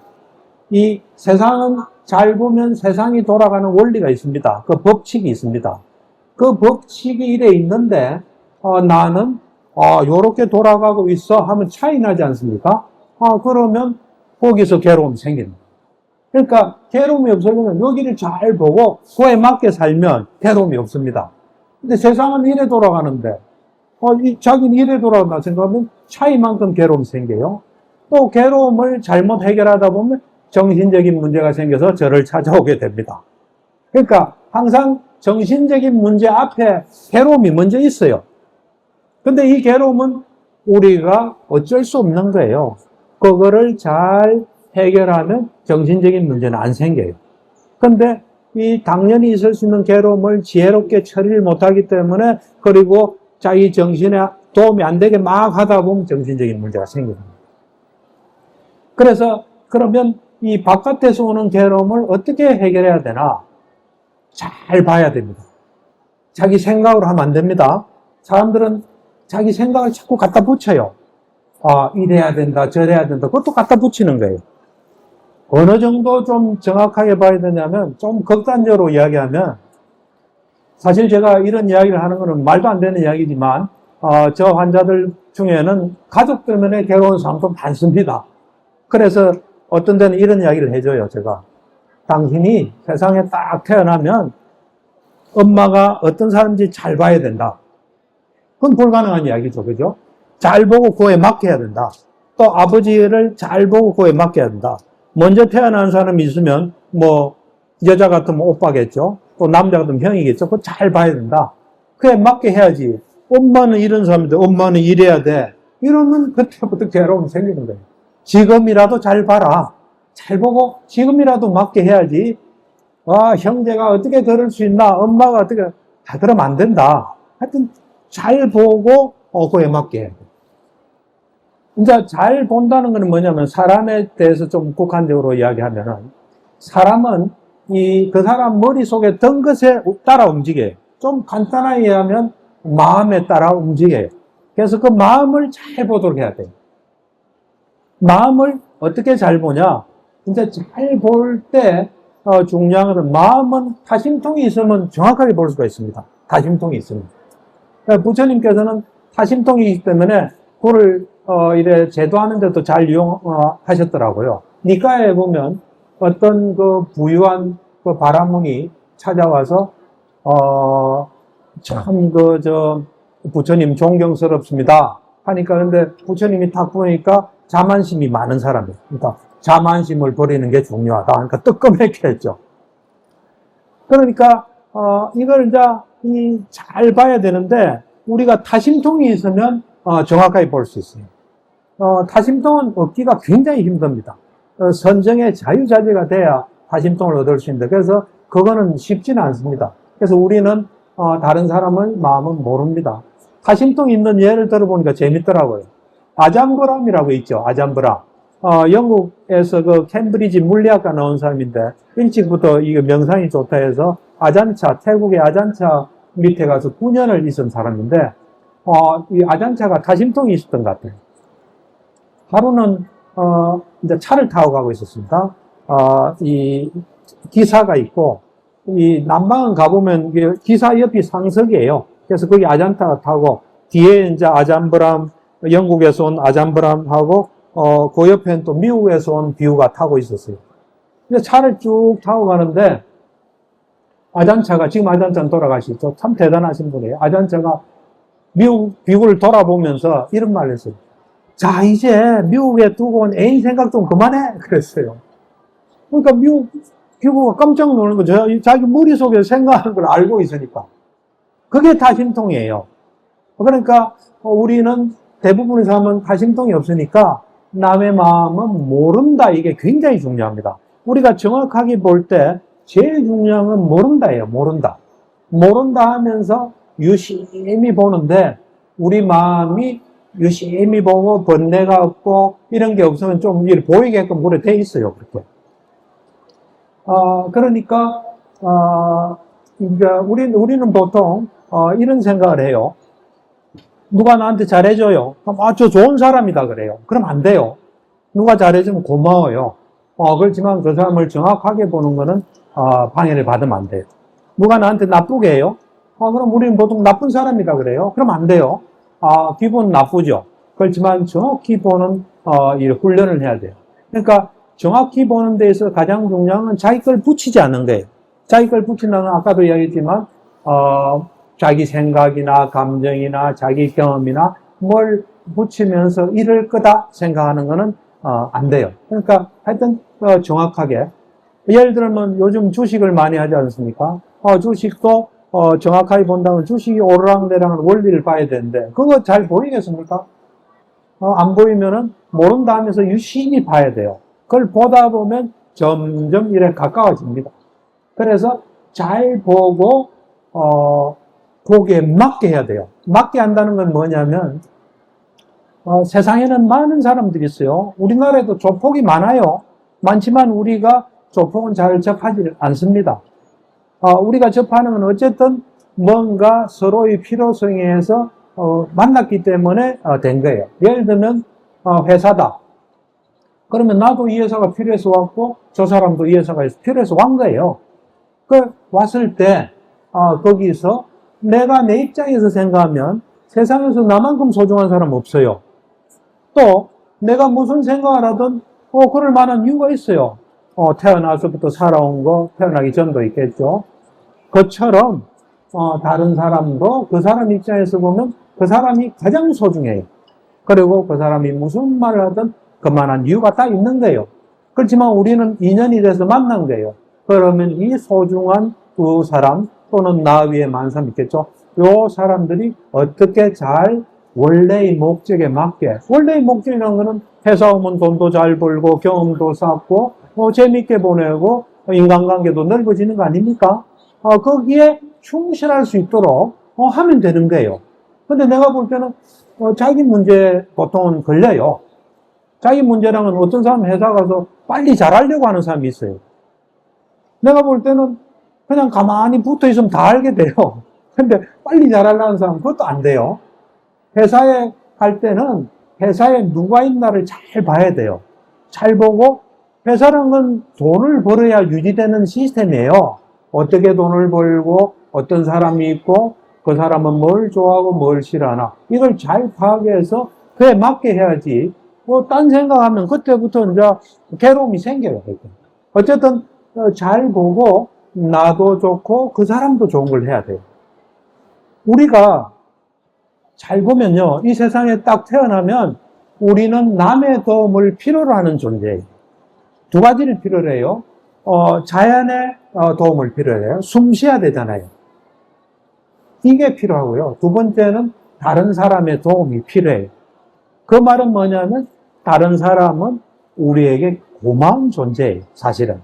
이 세상은 잘 보면 세상이 돌아가는 원리가 있습니다. 그 법칙이 있습니다. 그 법칙이 이래 있는데, 나는, 요렇게 돌아가고 있어 하면 차이 나지 않습니까? 그러면 거기서 괴로움이 생깁니다. 그러니까 괴로움이 없으려면 여기를 잘 보고 그에 맞게 살면 괴로움이 없습니다. 근데 세상은 이래 돌아가는데, 자기는 이래 돌아간다 생각하면 차이만큼 괴로움이 생겨요. 또 괴로움을 잘못 해결하다 보면 정신적인 문제가 생겨서 저를 찾아오게 됩니다. 그러니까 항상 정신적인 문제 앞에 괴로움이 먼저 있어요. 근데 이 괴로움은 우리가 어쩔 수 없는 거예요. 그거를 잘 해결하면 정신적인 문제는 안 생겨요. 근데 이 당연히 있을 수 있는 괴로움을 지혜롭게 처리를 못하기 때문에, 그리고 자기 정신에 도움이 안 되게 막 하다 보면 정신적인 문제가 생깁니다. 그래서 그러면 이 바깥에서 오는 괴로움을 어떻게 해결해야 되나 잘 봐야 됩니다. 자기 생각으로 하면 안 됩니다. 사람들은 자기 생각을 자꾸 갖다 붙여요. 이래야 된다, 저래야 된다. 그것도 갖다 붙이는 거예요. 어느 정도 좀 정확하게 봐야 되냐면, 좀 극단적으로 이야기하면, 사실 제가 이런 이야기를 하는 거는 말도 안 되는 이야기지만, 저 환자들 중에는 가족 때문에 괴로운 사람도 많습니다. 그래서 어떤 데는 이런 이야기를 해줘요, 제가. 당신이 세상에 딱 태어나면 엄마가 어떤 사람인지 잘 봐야 된다. 그건 불가능한 이야기죠, 그죠? 잘 보고 그거에 맡겨야 된다. 또 아버지를 잘 보고 그거에 맡겨야 된다. 먼저 태어난 사람이 있으면 뭐 여자 같으면 오빠겠죠. 또 남자 같으면 형이겠죠. 그거 잘 봐야 된다. 그에 맞게 해야지. 엄마는 이런 사람인데 엄마는 이래야 돼. 이러면 그때부터 괴로움이 생기는 거예요. 지금이라도 잘 봐라. 잘 보고 지금이라도 맞게 해야지. 형제가 어떻게 그럴 수 있나? 엄마가 어떻게, 그러면 안 된다. 하여튼 잘 보고 그에 맞게 해야 돼. 이제 잘 본다는 것은 뭐냐면 사람에 대해서 좀 국한적으로 이야기하면은 사람은 그 사람 머릿속에 든 것에 따라 움직여요. 좀 간단하게 얘기하면 마음에 따라 움직여요. 그래서 그 마음을 잘 보도록 해야 돼요. 마음을 어떻게 잘 보냐? 이제 잘 볼 때 중요한 것은 마음은 타심통이 있으면 정확하게 볼 수가 있습니다. 타심통이 있으면. 그러니까 부처님께서는 타심통이기 때문에 그걸 이래 제도하는데도 잘 이용하셨더라고요. 니까에 보면 어떤 그 부유한 그 바라문이 찾아와서 참 부처님 존경스럽습니다 하니까 근데 부처님이 딱 보니까 자만심이 많은 사람이에요. 그러니까 자만심을 버리는 게 중요하다. 그러니까 뜨끔했게 했죠. 그러니까 이걸 이제 잘 봐야 되는데 우리가 타심통이 있으면 정확하게 볼 수 있어요. 타심통은 얻기가 굉장히 힘듭니다. 선정의 자유자재가 돼야 타심통을 얻을 수 있는데 그래서 그거는 쉽지는 않습니다. 그래서 우리는 다른 사람의 마음은 모릅니다. 타심통이 있는 예를 들어보니까 재밌더라고요. 아잠브람이라고 있죠. 아잠브람. 영국에서 그 캠브리지 물리학과 나온 사람인데 일찍부터 이거 명상이 좋다 해서 아잔차, 태국의 아잔차 밑에 가서 9년을 있은 사람인데 이 아잔차가 타심통이 있었던 것 같아요. 하루는 이제 차를 타고 가고 있었습니다. 이 기사가 있고 이 남방은 가보면 기사 옆이 상석이에요. 그래서 거기 아잔타가 타고 뒤에 이제 아잠브람 영국에서 온 아잠브람하고 그 옆에는 또 미국에서 온 비우가 타고 있었어요. 근데 차를 쭉 타고 가는데 아잔차가 지금 아잔차는 돌아가시죠. 참 대단하신 분이에요. 아잔차가 미국 비구를 돌아보면서 이런 말을 했어요. 자, 이제 미국에 두고 온 애인 생각 좀 그만해. 그랬어요. 그러니까 미국 비구가 깜짝 놀란 거죠. 자기 머릿속에 생각하는 걸 알고 있으니까. 그게 타심통이에요. 그러니까 우리는 대부분의 사람은 타심통이 없으니까 남의 마음은 모른다. 이게 굉장히 중요합니다. 우리가 정확하게 볼 때 제일 중요한 건 모른다예요. 모른다. 모른다 하면서 유심히 보는데 우리 마음이 유심히 보고 번뇌가 없고 이런 게 없으면 좀 보이게끔 그래 돼 있어요. 그렇게. 그러니까 이제 우리는 보통 이런 생각을 해요. 누가 나한테 잘해줘요. 그럼 저 좋은 사람이다 그래요. 그럼 안 돼요. 누가 잘해주면 고마워요. 그렇지만 그 사람을 정확하게 보는 거는 방해를 받으면 안 돼요. 누가 나한테 나쁘게 해요. 그럼 우리는 보통 나쁜 사람이다 그래요. 그럼 안 돼요. 기분 나쁘죠. 그렇지만 정확히 보는 이 훈련을 해야 돼요. 그러니까 정확히 보는 데 있어서 가장 중요한 건 자기 걸 붙이지 않는 거예요. 자기 걸 붙인다는 건 아까도 이야기했지만 자기 생각이나 감정이나 자기 경험이나 뭘 붙이면서 이럴 거다 생각하는 거는 안 돼요. 그러니까 하여튼 정확하게 예를 들면 요즘 주식을 많이 하지 않습니까? 주식도 정확하게 본다면 주식이 오르락내락하는 원리를 봐야 되는데 그거 잘 보이겠습니까? 안 보이면은 모른다 하면서 유심히 봐야 돼요. 그걸 보다 보면 점점 이래 가까워집니다. 그래서 잘 보고 거기에 맞게 해야 돼요. 맞게 한다는 건 뭐냐면 세상에는 많은 사람들이 있어요. 우리나라에도 조폭이 많아요. 많지만 우리가 조폭은 잘 접하지 않습니다. 우리가 접하는 건 어쨌든 뭔가 서로의 필요성에 의해서 만났기 때문에 된 거예요. 예를 들면 회사다. 그러면 나도 이 회사가 필요해서 왔고 저 사람도 이 회사가 필요해서 온 거예요. 그 왔을 때 거기서 내가 내 입장에서 생각하면 세상에서 나만큼 소중한 사람 없어요. 또 내가 무슨 생각을 하든 그럴 만한 이유가 있어요. 태어나서부터 살아온 거, 태어나기 전도 있겠죠. 그처럼 다른 사람도 그 사람 입장에서 보면 그 사람이 가장 소중해요. 그리고 그 사람이 무슨 말을 하든 그만한 이유가 딱 있는 거예요. 그렇지만 우리는 인연이 돼서 만난 거예요. 그러면 이 소중한 두 사람 또는 나 위에 많은 사람 있겠죠. 요 사람들이 어떻게 잘 원래의 목적에 맞게, 원래의 목적이라는 거는 회사 오면 돈도 잘 벌고 경험도 쌓고 재밌게 보내고 인간관계도 넓어지는 거 아닙니까? 거기에 충실할 수 있도록 하면 되는 거예요. 근데 내가 볼 때는 자기 문제 보통은 걸려요. 자기 문제랑은 어떤 사람 회사 가서 빨리 잘하려고 하는 사람이 있어요. 내가 볼 때는 그냥 가만히 붙어 있으면 다 알게 돼요. 근데 빨리 잘하려는 사람은 그것도 안 돼요. 회사에 갈 때는 회사에 누가 있나를 잘 봐야 돼요. 잘 보고 회사라는 건 돈을 벌어야 유지되는 시스템이에요. 어떻게 돈을 벌고 어떤 사람이 있고 그 사람은 뭘 좋아하고 뭘 싫어하나 이걸 잘 파악해서 그에 맞게 해야지. 딴 생각하면 그때부터 이제 괴로움이 생겨요. 어쨌든 잘 보고 나도 좋고 그 사람도 좋은 걸 해야 돼요. 우리가 잘 보면요, 이 세상에 딱 태어나면 우리는 남의 도움을 필요로 하는 존재예요. 두 가지를 필요로 해요. 자연의 도움을 필요로 해요. 숨 쉬어야 되잖아요. 이게 필요하고요. 두 번째는 다른 사람의 도움이 필요해요. 그 말은 뭐냐면 다른 사람은 우리에게 고마운 존재예요. 사실은.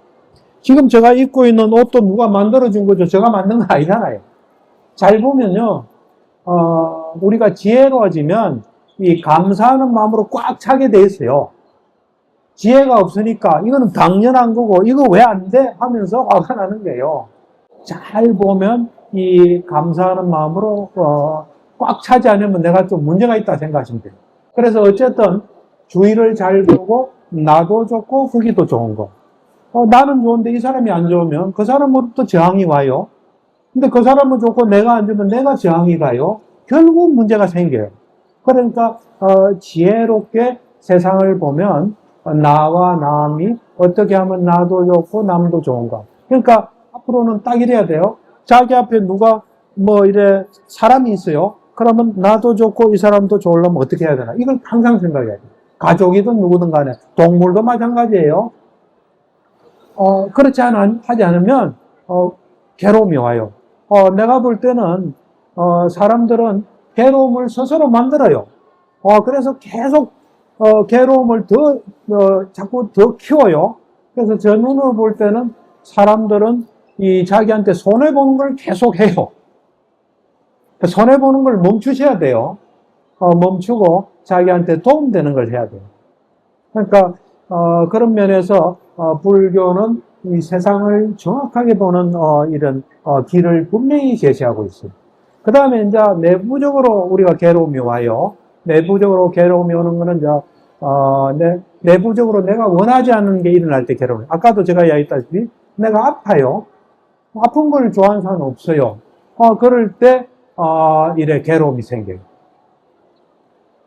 지금 제가 입고 있는 옷도 누가 만들어준 거죠. 제가 만든 거 아니잖아요. 잘 보면요. 우리가 지혜로워지면 이 감사하는 마음으로 꽉 차게 돼 있어요. 지혜가 없으니까 이거는 당연한 거고 이거 왜 안 돼? 하면서 화가 나는 거예요. 잘 보면 이 감사하는 마음으로 꽉 차지 않으면 내가 좀 문제가 있다 생각하시면 돼요. 그래서 어쨌든 주의를 잘 보고 나도 좋고 거기도 좋은 거. 나는 좋은데 이 사람이 안 좋으면 그 사람으로부터 저항이 와요. 근데 그 사람은 좋고 내가 안 좋으면 내가 저항이 가요. 결국 문제가 생겨요. 그러니까 지혜롭게 세상을 보면 나와 남이 어떻게 하면 나도 좋고 남도 좋은가. 그러니까 앞으로는 딱 이래야 돼요. 자기 앞에 누가 이래 사람이 있어요. 그러면 나도 좋고 이 사람도 좋으려면 어떻게 해야 되나. 이걸 항상 생각해야 돼요. 가족이든 누구든 간에 동물도 마찬가지예요. 그렇지 하지 않으면 괴로움이 와요. 내가 볼 때는 사람들은 괴로움을 스스로 만들어요. 그래서 계속 괴로움을 자꾸 더 키워요. 그래서 저 눈으로 볼 때는 사람들은 이 자기한테 손해보는 걸 계속 해요. 손해보는 걸 멈추셔야 돼요. 멈추고 자기한테 도움되는 걸 해야 돼요. 그러니까 그런 면에서 불교는 이 세상을 정확하게 보는 이런 길을 분명히 제시하고 있어요. 그 다음에 이제 내부적으로 우리가 괴로움이 와요. 내부적으로 괴로움이 오는 거는 이제 내부적으로 내가 원하지 않는 게 일어날 때 괴로워요. 아까도 제가 이야기했다시피 내가 아파요. 아픈 걸 좋아하는 사람은 없어요. 그럴 때 이래 괴로움이 생겨요.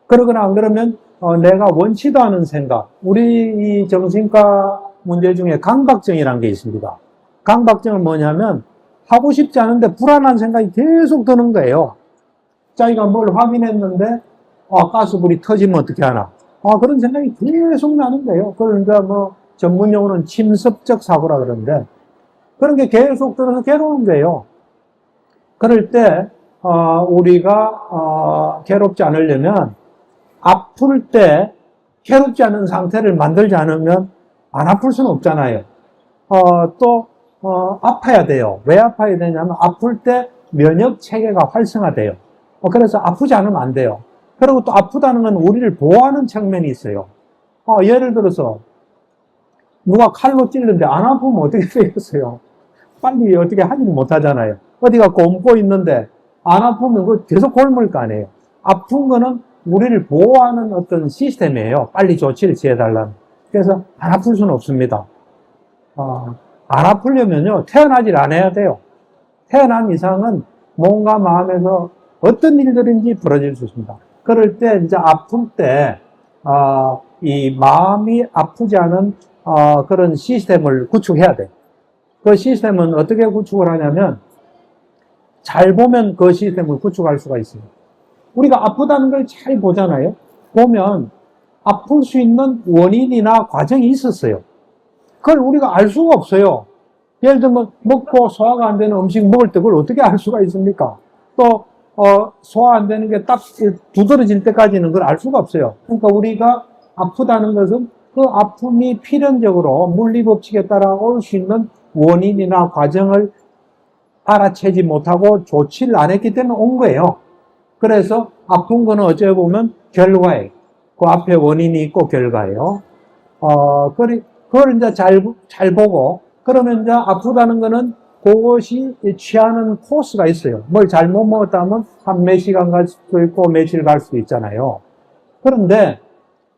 그러거나 안 그러면 내가 원치도 않은 생각. 우리 이 정신과 문제 중에 강박증이라는 게 있습니다. 강박증은 뭐냐면 하고 싶지 않은데 불안한 생각이 계속 드는 거예요. 자기가 뭘 확인했는데 가스불이 터지면 어떻게 하나. 그런 생각이 계속 나는 거예요. 그러니까 전문 용어는 침습적 사고라 그러는데 그런 게 계속 들어서 괴로운 거예요. 그럴 때 우리가 괴롭지 않으려면 아플 때 괴롭지 않은 상태를 만들지 않으면 안 아플 수는 없잖아요. 또 아파야 돼요. 왜 아파야 되냐면 아플 때 면역 체계가 활성화돼요. 그래서 아프지 않으면 안 돼요. 그리고 또 아프다는 건 우리를 보호하는 측면이 있어요. 예를 들어서 누가 칼로 찔는데 안 아프면 어떻게 되겠어요? 빨리 어떻게 하지를 못하잖아요. 어디가 곪고 있는데 안 아프면 그 계속 곪을 거 아니에요. 아픈 거는 우리를 보호하는 어떤 시스템이에요. 빨리 조치를 취해달라는. 그래서 안 아플 수는 없습니다. 안 아프려면요, 태어나질 않아야 돼요. 태어난 이상은 몸과 마음에서 어떤 일들인지 벌어질 수 있습니다. 그럴 때, 이제 아플 때, 이 마음이 아프지 않은, 그런 시스템을 구축해야 돼요. 그 시스템은 어떻게 구축을 하냐면, 잘 보면 그 시스템을 구축할 수가 있어요. 우리가 아프다는 걸 잘 보잖아요. 보면, 아플 수 있는 원인이나 과정이 있었어요. 그걸 우리가 알 수가 없어요. 예를 들면 먹고 소화가 안 되는 음식 먹을 때 그걸 어떻게 알 수가 있습니까? 또 소화 안 되는 게 딱 두드러질 때까지는 그걸 알 수가 없어요. 그러니까 우리가 아프다는 것은 그 아픔이 필연적으로 물리법칙에 따라 올 수 있는 원인이나 과정을 알아채지 못하고 조치를 안 했기 때문에 온 거예요. 그래서 아픈 거는 어찌 보면 결과예요. 그 앞에 원인이 있고 결과예요. 그걸 이제 잘 보고, 그러면 이제 아프다는 거는 그것이 취하는 코스가 있어요. 뭘 잘못 먹었다 하면 한 몇 시간 갈 수도 있고 며칠 갈 수도 있잖아요. 그런데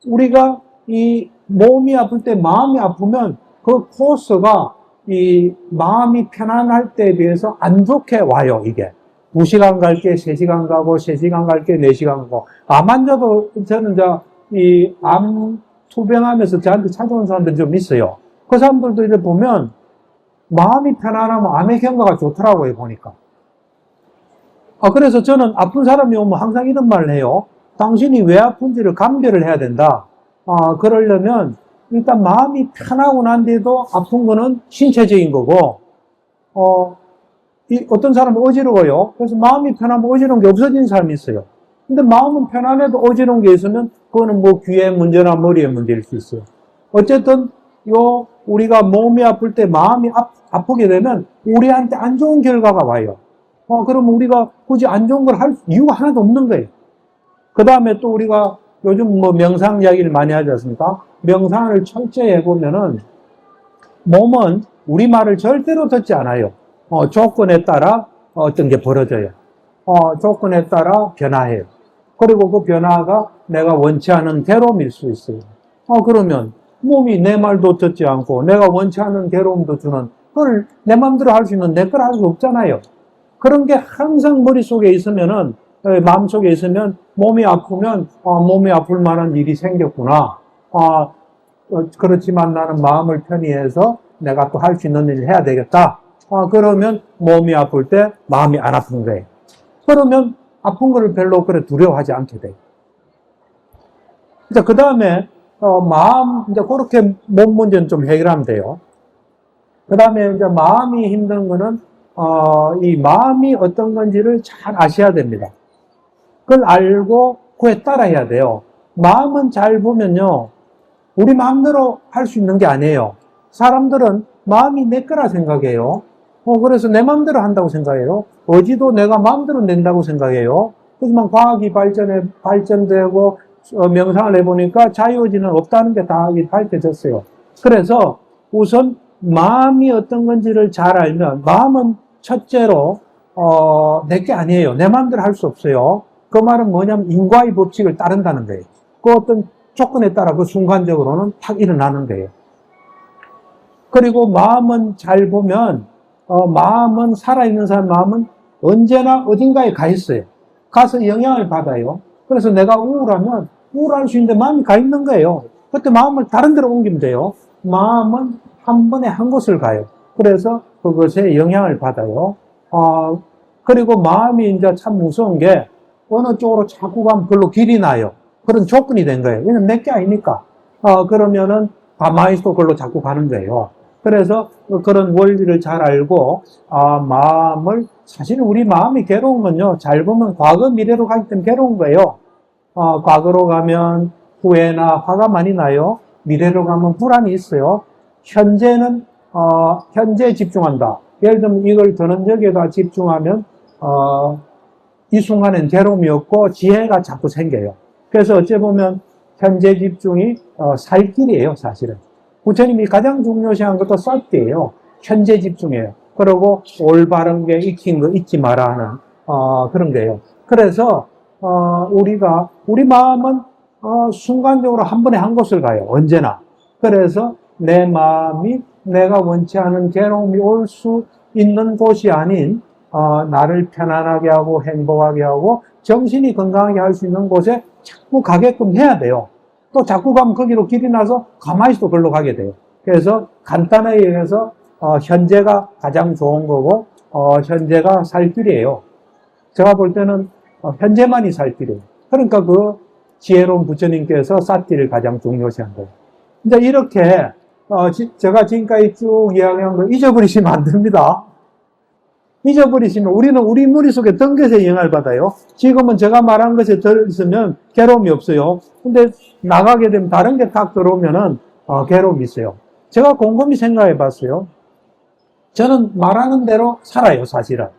우리가 이 몸이 아플 때 마음이 아프면 그 코스가 이 마음이 편안할 때에 비해서 안 좋게 와요, 이게. 2시간 갈게 3시간 가고 3시간 갈게 4시간 가고. 암 환자도 저는 이 암 투병하면서 저한테 찾아온 사람들 좀 있어요. 그 사람들도 이제 보면 마음이 편안하면 암의 경과가 좋더라고요, 보니까. 그래서 저는 아픈 사람이 오면 항상 이런 말을 해요. 당신이 왜 아픈지를 감별을 해야 된다. 그러려면 일단 마음이 편하고 난 뒤에도 아픈 거는 신체적인 거고, 어떤 사람은 어지러워요. 그래서 마음이 편하면 어지러운 게 없어지는 사람이 있어요. 근데 마음은 편안해도 어지러운 게 있으면 그거는 뭐 귀의 문제나 머리의 문제일 수 있어요. 어쨌든 우리가 몸이 아플 때 마음이 아프게 되면 우리한테 안 좋은 결과가 와요. 그러면 우리가 굳이 안 좋은 걸 할 이유가 하나도 없는 거예요. 그 다음에 또 우리가 요즘 뭐 명상 이야기를 많이 하지 않습니까? 명상을 철저히 해보면은 몸은 우리 말을 절대로 듣지 않아요. 조건에 따라 어떤 게 벌어져요. 조건에 따라 변화해요. 그리고 그 변화가 내가 원치 않은 괴로움일 수 있어요. 그러면 몸이 내 말도 듣지 않고 내가 원치 않은 괴로움도 주는 그걸 내 마음대로 할 수 있는 내 걸 할 수 없잖아요. 그런 게 항상 머릿속에 있으면은, 마음속에 있으면 몸이 아프면 몸이 아플 만한 일이 생겼구나. 그렇지만 나는 마음을 편히 해서 내가 또 할 수 있는 일을 해야 되겠다. 그러면 몸이 아플 때 마음이 안 아픈 거예요. 그러면 아픈 거를 별로 그래 두려워하지 않게 돼요. 그 다음에 마음, 이제 그렇게 몸 문제는 좀 해결하면 돼요. 그 다음에 이제 마음이 힘든 거는 이 마음이 어떤 건지를 잘 아셔야 됩니다. 그걸 알고 그에 따라 해야 돼요. 마음은 잘 보면요, 우리 마음대로 할 수 있는 게 아니에요. 사람들은 마음이 내 거라 생각해요. 그래서 내 마음대로 한다고 생각해요. 의지도 내가 마음대로 낸다고 생각해요. 하지만 과학이 발전되고 명상을 해보니까 자유의지는 없다는 게 다 밝혀졌어요. 그래서 우선 마음이 어떤 건지를 잘 알면, 마음은 첫째로 내게 아니에요. 내 마음대로 할 수 없어요. 그 말은 뭐냐면 인과의 법칙을 따른다는 거예요. 그 어떤 조건에 따라 그 순간적으로는 탁 일어나는 거예요. 그리고 마음은 잘 보면 마음은, 살아있는 사람 마음은 언제나 어딘가에 가 있어요. 가서 영향을 받아요. 그래서 내가 우울하면 우울할 수 있는데 마음이 가 있는 거예요. 그때 마음을 다른 데로 옮기면 돼요. 마음은 한 번에 한 곳을 가요. 그래서 그것에 영향을 받아요. 그리고 마음이 이제 참 무서운 게 어느 쪽으로 자꾸 가면 그걸로 길이 나요. 그런 조건이 된 거예요. 왜냐면 내게 아니니까. 그러면은 가만히 있어도 그걸로 자꾸 가는 거예요. 그래서 그런 원리를 잘 알고, 마음을, 사실 우리 마음이 괴로운 건요, 잘 보면 과거, 미래로 가기 때문에 괴로운 거예요. 과거로 가면 후회나 화가 많이 나요. 미래로 가면 불안이 있어요. 현재는, 현재에 집중한다. 예를 들면 이걸 드는 적에다 집중하면, 이 순간엔 괴로움이 없고 지혜가 자꾸 생겨요. 그래서 어찌 보면 현재 집중이 살 길이에요, 사실은. 부처님이 가장 중요시한 것도 쌀띠예요. 현재 집중이에요. 그리고 올바른 게 익힌 거 잊지 마라 하는, 그런 거예요. 그래서, 우리 마음은, 순간적으로 한 번에 한 곳을 가요. 언제나. 그래서 내 마음이 내가 원치 않은 괴로움이 올 수 있는 곳이 아닌, 나를 편안하게 하고 행복하게 하고 정신이 건강하게 할 수 있는 곳에 자꾸 가게끔 해야 돼요. 또 자꾸 가면 거기로 길이 나서 가만히 있어도 걸로 가게 돼요. 그래서 간단하게 얘기해서 현재가 가장 좋은 거고 현재가 살 길이에요. 제가 볼 때는 현재만이 살 길이에요. 그러니까 그 지혜로운 부처님께서 삿길을 가장 중요시한 거예요. 이제 이렇게 제가 지금까지 쭉 이야기한 거 잊어버리시면 안 됩니다. 잊어버리시면 우리는 우리 머릿속에 든 것에 영향을 받아요. 지금은 제가 말한 것에 들으시면 괴로움이 없어요. 근데 나가게 되면 다른 게 딱 들어오면은 괴로움이 있어요. 제가 곰곰이 생각해 봤어요. 저는 말하는 대로 살아요, 사실은.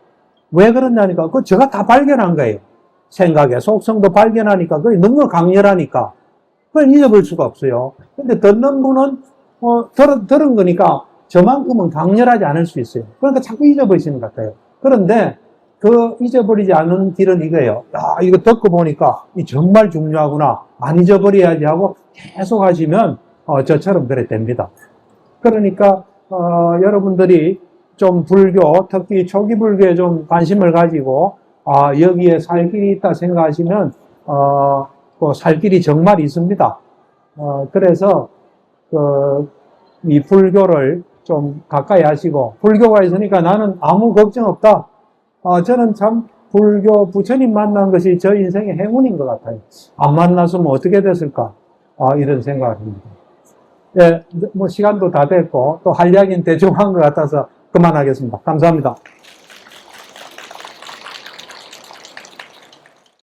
왜 그러냐니까, 그거 제가 다 발견한 거예요. 생각의 속성도 발견하니까, 그게 너무 강렬하니까. 그걸 잊어버릴 수가 없어요. 근데 듣는 분은, 들은 거니까 저만큼은 강렬하지 않을 수 있어요. 그러니까 자꾸 잊어버리시는 것 같아요. 그런데 그 잊어버리지 않는 길은 이거예요. 야, 이거 듣고 보니까 이 정말 중요하구나. 안 잊어버려야지 하고 계속 하시면, 저처럼 그래 됩니다. 그러니까, 여러분들이 좀 불교, 특히 초기 불교에 좀 관심을 가지고, 여기에 살 길이 있다 생각하시면, 살 길이 정말 있습니다. 그래서, 이 불교를 좀 가까이 하시고, 불교가 있으니까 나는 아무 걱정 없다. 저는 참 불교 부처님 만난 것이 저 인생의 행운인 것 같아요. 안 만났으면 어떻게 됐을까? 이런 생각을 합니다. 예, 뭐 시간도 다 됐고 또 할 이야기는 대충 한 것 같아서 그만하겠습니다. 감사합니다.